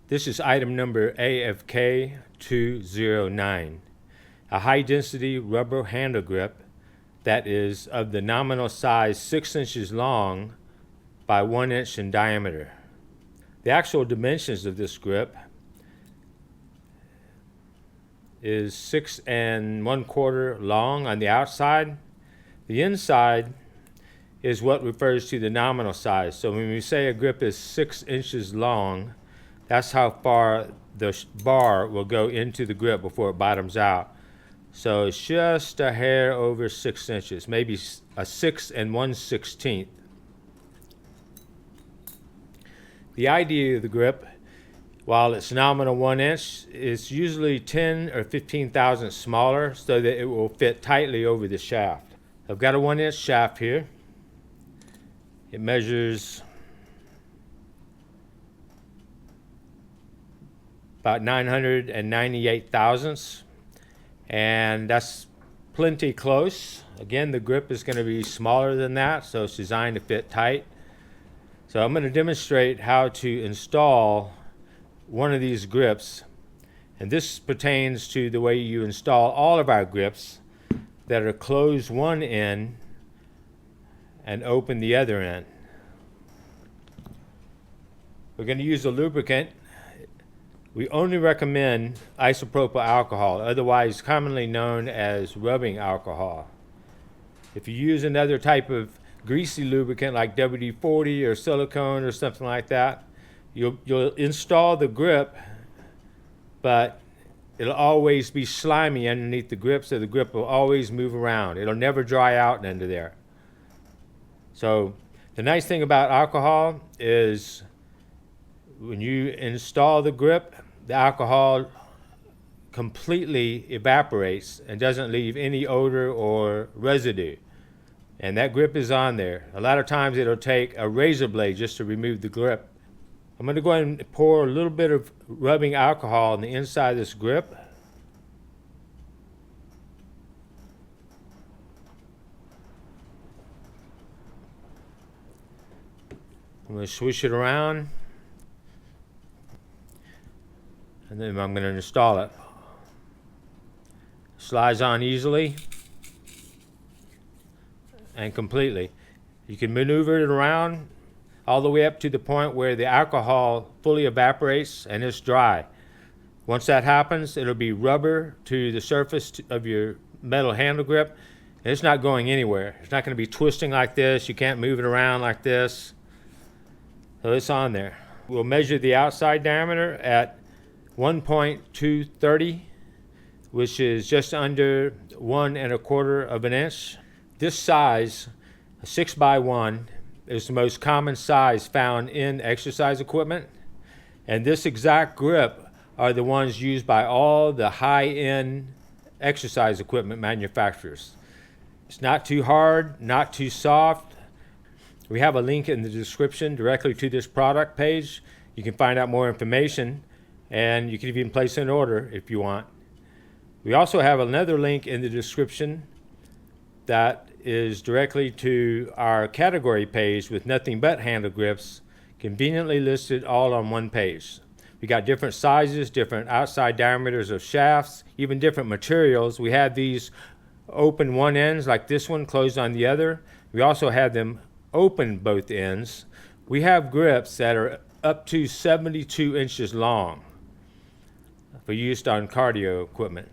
This is item number AFK209, a high-density rubber handle grip that is of the nominal size 6 inches long by 1 inch in diameter. The actual dimensions of this grip is 6 1/4 long on the outside. The inside is what refers to the nominal size. So when we say a grip is 6 inches long, that's how far the bar will go into the grip before it bottoms out. So it's just a hair over 6 inches, maybe a 6 1/16. The idea of the grip, while it's nominal 1 inch, it's usually 10 or 15 thousandths smaller so that it will fit tightly over the shaft. I've got a 1 inch shaft here. It measures about 998 thousandths, and that's plenty close. Again, the grip is going to be smaller than that, so it's designed to fit tight. So I'm going to demonstrate how to install one of these grips, and this pertains to the way you install all of our grips that are closed one end and open the other end. We're going to use a lubricant. We only recommend isopropyl alcohol, otherwise commonly known as rubbing alcohol. If you use another type of greasy lubricant like WD-40 or silicone or something like that, you'll install the grip, but it'll always be slimy underneath the grip, so the grip will always move around. It'll never dry out under there. So the nice thing about alcohol is when you install the grip, the alcohol completely evaporates and doesn't leave any odor or residue. And that grip is on there. A lot of times it'll take a razor blade just to remove the grip. I'm going to go ahead and pour a little bit of rubbing alcohol on the inside of this grip. I'm going to swish it around, and then I'm going to install it. Slides on easily and completely. You can maneuver it around all the way up to the point where the alcohol fully evaporates and it's dry. Once that happens, it'll be rubber to the surface of your metal handle grip, and it's not going anywhere. It's not going to be twisting like this. You can't move it around like this. So it's on there. We'll measure the outside diameter at 1.230, which is just under 1 1/4 of an inch. This size, a 6x1, is the most common size found in exercise equipment, and this exact grip are the ones used by all the high-end exercise equipment manufacturers. It's not too hard, not too soft. We have a link in the description directly to this product page. You can find out more information, and you can even place an order if you want. We also have another link in the description that is directly to our category page with nothing but handle grips, conveniently listed all on one page. We got different sizes, different outside diameters of shafts, even different materials. We have these open one ends like this one, closed on the other. We also have them open both ends. We have grips that are up to 72 inches long for use on cardio equipment.